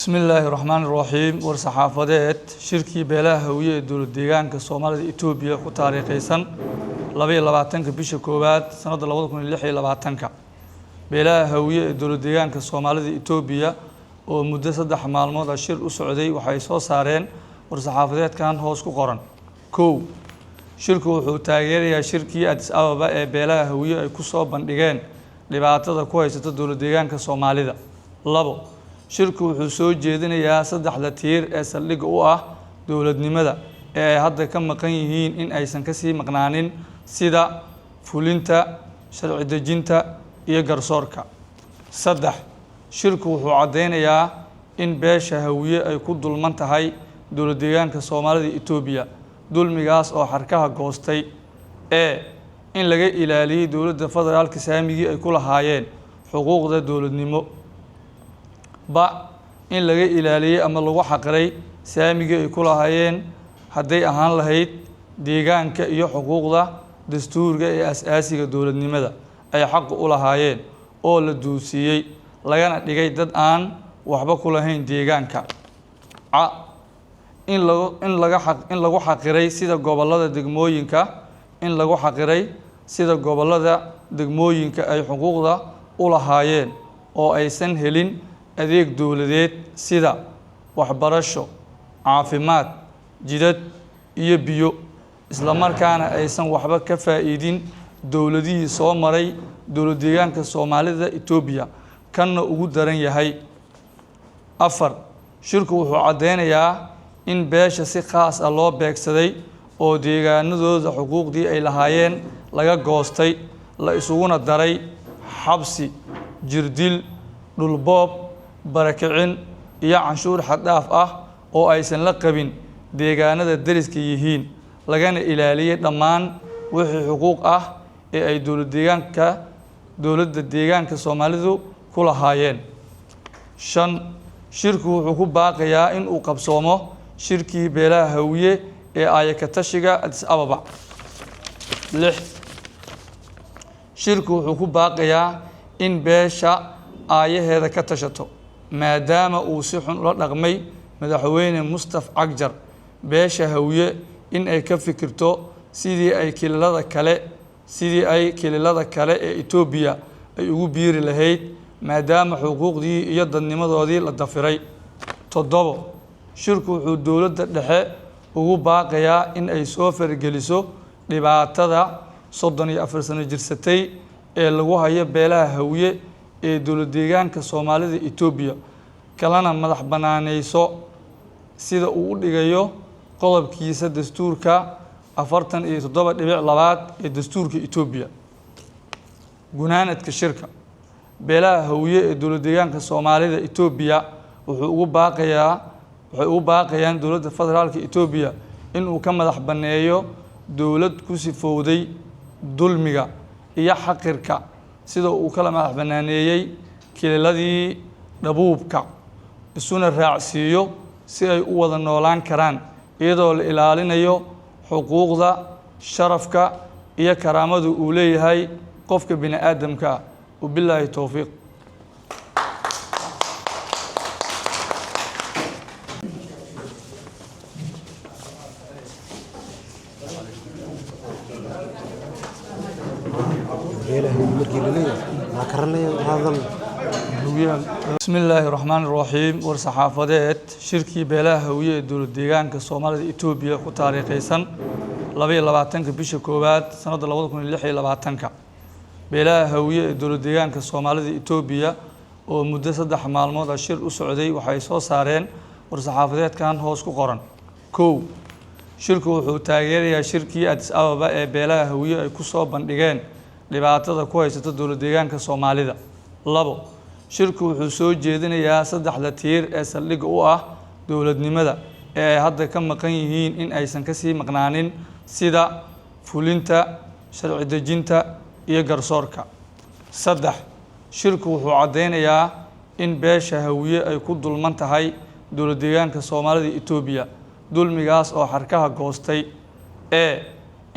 بسم الله الرحمن الرحيم ورصحافدات شركي بلاها هوية دول الديغان كصومالي إثيوبيا كتاريخيسن 22 بيش كوباد سنة 2026 بلاها هوية دول الديغان كصومالي إثيوبيا ومدة 3 مaalmood shir u socday waxay soo saareen warsaxaafadeedkan hoos ku qoran kow shirku wuxuu taageerayaa shirkii Addis Ababa ee beelaha hawiye ay ku soo bandhigeen dhibaatada ku haysata dowlad deegaanka Soomaalida labo shirku wuxuu soo jeedinayaa saddexda tiir ee saldhig u ah dowladnimada ee ay hadda ka maqan yihiin in aysan ka sii maqnaanin sida fulinta sharci dejinta iyo garsoorka saddex shirku wuxuu cadeynayaa in beesha hawiye ay ku dulman tahay dowlad deegaanka Soomaalida Itoobiya dulmigaas oo xarkaha goostay ee in laga ilaaliyo dowladda federaalka saamigii ay ku lahaayeen xuquuqda dowladnimo ba in laga ilaaliyo ama lagu xaqiray saamigii ay ku lahaayeen haday ahaan lahayd deegaanka iyo xuquuqda dastuurka ee asaasiga dowladnimada ay xaq u lahaayeen oo la duusiyay lagana dhigay dad aan waxba ku lahayn deegaanka in lagu xaqiray sida gobolada degmooyinka ay xuquuqda u lahaayeen oo aysan helin adeeg dowladeed sida waxbarasho caafimaad jidad iyo biyo isla markaana aysan waxba ka faa'iidin dowladihii soo maray dowlad deegaanka Soomaalida Itoobiya kana ugu daran yahay afar shirku wuxuu cadeynayaa in beesha si khaas ah loo beegsaday oo deegaanadooda xuquuqdii ay lahaayeen laga goostay la isuguna daray xabsi jirdil dhulboob barakicin iyo canshuur xad dhaaf ah oo aysan la qabin deegaanada dariska yihiin lagana ilaaliyay dhammaan wixii xuquuq ah ee ay dowladda deegaanka Soomaalidu ku lahaayeen shan shirku wuxuu ku baaqayaa in uu qabsoomo shirkii beelaha hawiye ee ayaka tashiga Addis Ababa lix shirku wuxuu ku baaqayaa in beesha aayaheeda ka tashato maadaama uu si xun ula dhaqmay madaxweyne Mustafa Cagjar beesha hawiye in ay ka fikirto sidii ay kililada kale ee Itoobiya ay ugu biiri lahayd maadaama xuquuqdii iyo dadnimadoodii la dafiray toddobo shirku wuxuu dowladda dhexe ugu baaqayaa in ay soo fargeliso dhibaatada 34 sano jirsatay ee lagu hayo beelaha hawiye ee dowlad deegaanka Soomaalida Itoobiya kalena madax banaaneyso sida uu u dhigayo qodobkiisa dastuurka 47.2 ee dastuurka Itoobiya gunaanadka shirka beelaha hawiye ee dowlad deegaanka Soomaalida Itoobiya waxay ugu baaqayaan dowladda federaalka Itoobiya in uu ka madax baneeyo dowlad ku sifowday dulmiga iyo xaqirka sida uu kala madax banaaneeyay kililadii dhabuubka isuna raacsiiyo si ay u wada noolaan karaan iyadoo la ilaalinayo xuquuqda sharafka iyo karaamada uu leeyahay qofka bini aadamka وبالله التوفيق بسم الله الرحمن الرحيم ورصحافدات شركي بلاها هوية دول الديغان كصومالي إثيوبيا كتاريخيسن 22 بيش كوباد سنة 2026 beelaha hawiye ee dowlad deegaanka Soomaalida Itoobiya oo muddo 3 maalmood shir u socday waxay soo saareen warsaxaafadeedkan hoos ku qoran kow shirku wuxuu taageerayaa shirkii Addis Ababa ee beelaha hawiye ay ku soo bandhigeen dhibaatada ku haysata dowlad deegaanka Soomaalida labo shirku wuxuu soo jeedinayaa saddexda tiir ee saldhig u ah dowladnimada ee ay hadda ka maqan yihiin in aysan ka sii maqnaanin sida fulinta sharci dejinta iyo garsoorka saddex shirku wuxuu cadeynayaa in beesha hawiye ay ku dulman tahay dowlad deegaanka Soomaalida Itoobiya dulmigaas oo xarkaha goostay ee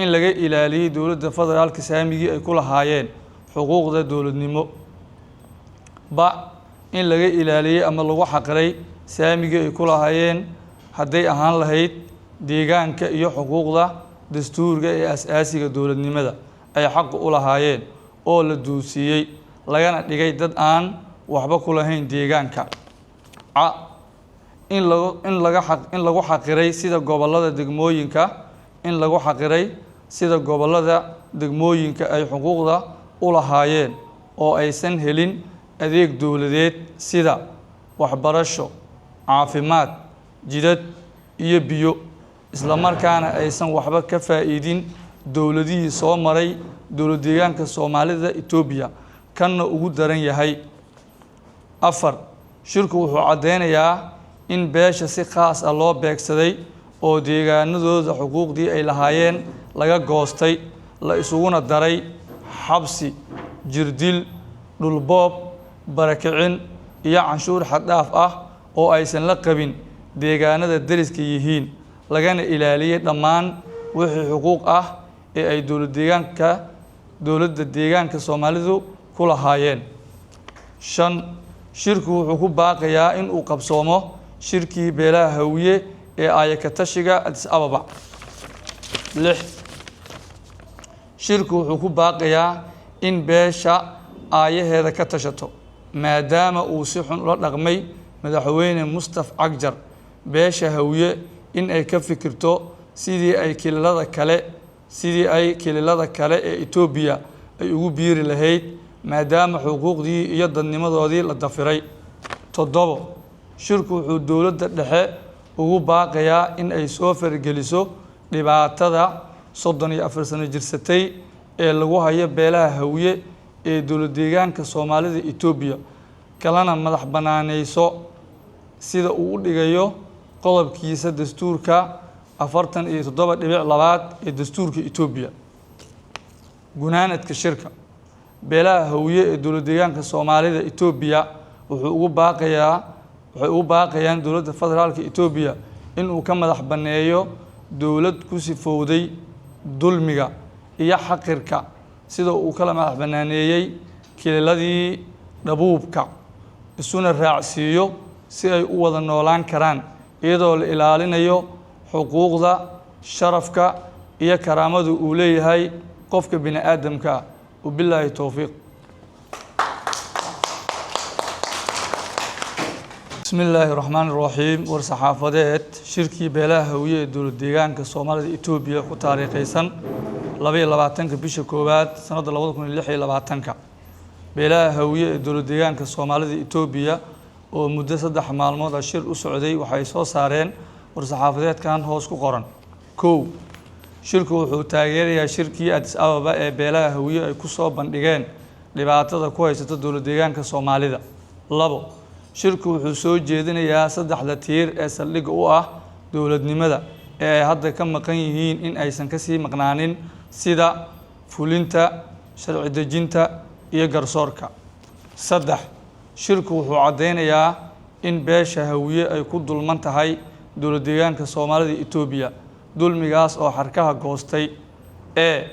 in laga ilaaliyo dowladda federaalka saamigii ay ku lahaayeen xuquuqda dowladnimo ba in laga ilaaliyo ama lagu xaqiray saamiga ay ku lahaayeen hadday ahaan lahayd deegaanka iyo xuquuqda dastuurka ee asaasiga dowladnimada ay xaq u lahaayeen oo la duusiiyey lagana dhigay dad aan waxba ku lahayn deegaanka. in lagu xaqiray sida gobollada degmooyinka ay xuquuqda u lahaayeen oo aysan helin adeeg dowladeed sida waxbarasho, caafimaad, jidad iyo biyo, isla markaana aysan waxba ka faa'iidin dowladihii soo maray dowlad deegaanka Soomaalida Itoobiya kana ugu daran yahay. 4 shirku wuxuu cadeynayaa in beesha si khaas ah loo beegsaday oo deegaanadooda xuquuqdii ay lahaayeen laga goostay, la isuguna daray xabsi, jirdil, dhulboob, barakicin iyo canshuur xad dhaaf ah oo aysan la qabin deegaanada deriska yihiin, lagana ilaaliyay dhammaan wixii xuquuq ah ee ay dowladda deegaanka Soomaalidu ku lahaayeen. 5 shirku wuxuu ku baaqayaa in uu qabsoomo shirkii beelaha Hawiye ee Ayakatashiga Addis Ababa. 6 shirku wuxuu ku baaqayaa in beesha aayaheeda ka tashato maadaama uu si xun ula dhaqmay madaxweyne Mustafa Cagjar. beesha Hawiye in ay ka fikirto sidii ay kililada kale ee Itoobiya ay ugu biiri lahayd maadaama xuquuqdii iyo dadnimadoodii la dafiray. 7 shirku wuxuu dowladda dhexe ugu baaqayaa in ay soo fargeliso dhibaatada 34 sano jirsatay ee lagu hayo beelaha Hawiye ee dowlad deegaanka Soomaalida Itoobiya, kalena madax banaaneyso sida uu u dhigayo qodobkiisa dastuurka 47.2 ee dastuurka Itoobiya. gunaanadka shirka beelaha Hawiye ee dowlad deegaanka Soomaalida Itoobiya waxay ugu baaqayaan dowladda federaalka Itoobiya in uu ka madax baneeyo dowlad ku sifowday dulmiga iyo xaqirka sida uu kala madax banaaneeyay kililadii dhabuubka, isuna raacsiiyo si ay u wada noolaan karaan iyadoo la ilaalinayo xuquuqda, sharafka iyo karaamada uu leeyahay qofka bini aadamka. وبالله التوفيق. بسم الله الرحمن الرحيم. ورصحافدات شركي beelaha Hawiye dowlad deegaanka Soomaalida Itoobiya ku taariikhaysan 22 bisha koowaad sanada 2026. beelaha Hawiye dowlad deegaanka Soomaalida Itoobiya oo muddo 3 maalmood shir u socday waxay soo saareen warsaxaafadeedkan hoos ku qoran. 1 shirku wuxuu taageerayaa shirkii Addis Ababa ee beelaha Hawiye ay ku soo bandhigeen dhibaatada ku haysata dowlad deegaanka Soomaalida. 2 shirku wuxuu soo jeedinayaa 3 tiir ee saldhig u ah dowladnimada ee ay hadda ka maqan yihiin in aysan ka sii maqnaanin sida fulinta, sharci dejinta iyo garsoorka. 3 shirku wuxuu cadeynayaa in beesha Hawiye ay ku dulman tahay dowlad deegaanka Soomaalida Itoobiya, dulmigaas oo xarkaha goostay ee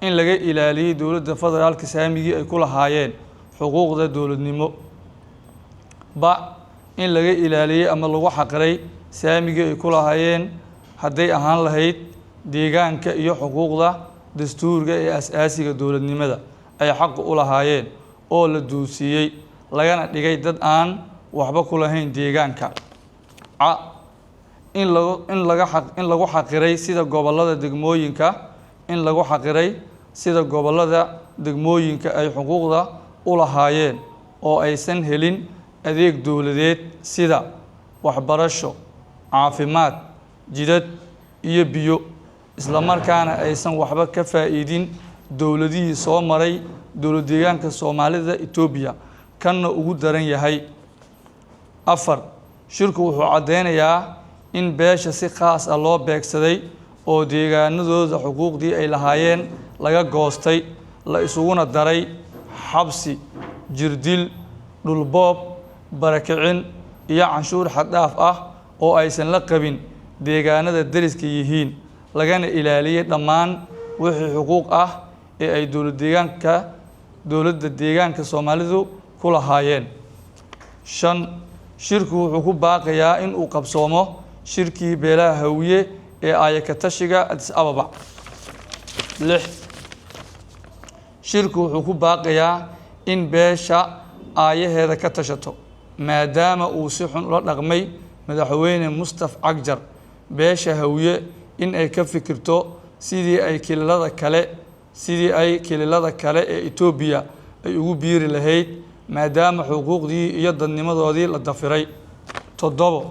in laga ilaaliyay dowladda federaalka saamigii ay ku lahaayeen xuquuqda dowladnimo. in laga ilaaliyay ama lagu xaqiray saamigii ay ku lahaayeen hadday ahaan lahayd deegaanka iyo xuquuqda dastuurka ee asaasiga dowladnimada ay xaq u lahaayeen oo la duusiiyey lagana dhigay dad aan waxba ku lahayn deegaanka. in lagu xaqiray sida gobollada degmooyinka ay xuquuqda u lahaayeen oo aysan helin adeeg dowladeed sida waxbarasho, caafimaad, jidad iyo biyo, isla markaana aysan waxba ka faa'iidin dowladihii soo maray dowlad deegaanka Soomaalida Itoobiya kana ugu daran yahay. 4 shirku wuxuu cadeynayaa in beesha si khaas ah loo beegsaday oo deegaanadooda xuquuqdii ay lahaayeen laga goostay, la isuguna daray xabsi, jirdil, dhulboob, barakicin iyo canshuur xad dhaaf ah oo aysan la qabin deegaanada deriska yihiin, lagana ilaaliyay dhammaan wixii xuquuq ah ee ay dowladda deegaanka Soomaalidu ku lahaayeen. 5 shirku wuxuu ku baaqayaa in uu qabsoomo shirkii beelaha hawiye ee aayakatashiga Addis Ababa. 6 shirku wuxuu ku baaqayaa in beesha aayaheeda ka tashato maadaama uu si xun ula dhaqmay madaxweyne Mustafa Cagjar. beesha hawiye in ay ka fikirto sidii ay kililada kale ee Itoobiya ay ugu biiri lahayd maadaama xuquuqdii iyo dadnimadoodii la dafiray. 7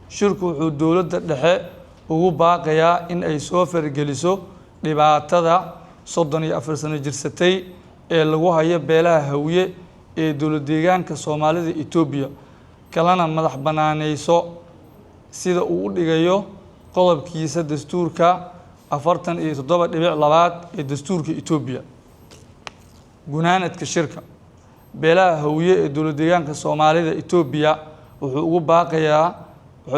shirku wuxuu dowladda dhexe ugu baaqayaa in ay soo fargeliso dhibaatada 34 sano jirsatay ee lagu hayo beelaha hawiye ee dowlad deegaanka Soomaalida Itoobiya kalena madax banaanayso sida uu u dhigayo qodobkiisa dastuurka 47.2 ee dastuurka Itoobiya. gunaanadka shirka beelaha hawiye ee dowlad deegaanka Soomaalida Itoobiya waxay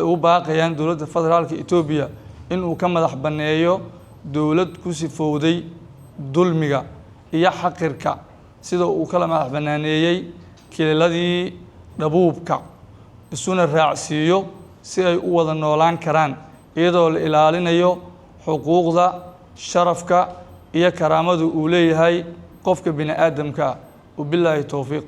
ugu baaqayaan dowladda federaalka Itoobiya in uu ka madax baneeyo dowlad ku sifowday dulmiga iyo xaqirka sida uu kala madax banaaneeyay kililadii dhabuubka isuna raacsiiyo si ay u wada noolaan karaan iyadoo la ilaalinayo xuquuqda sharafka iyo karaamada uu leeyahay qofka bini aadamka. وبالله التوفيق.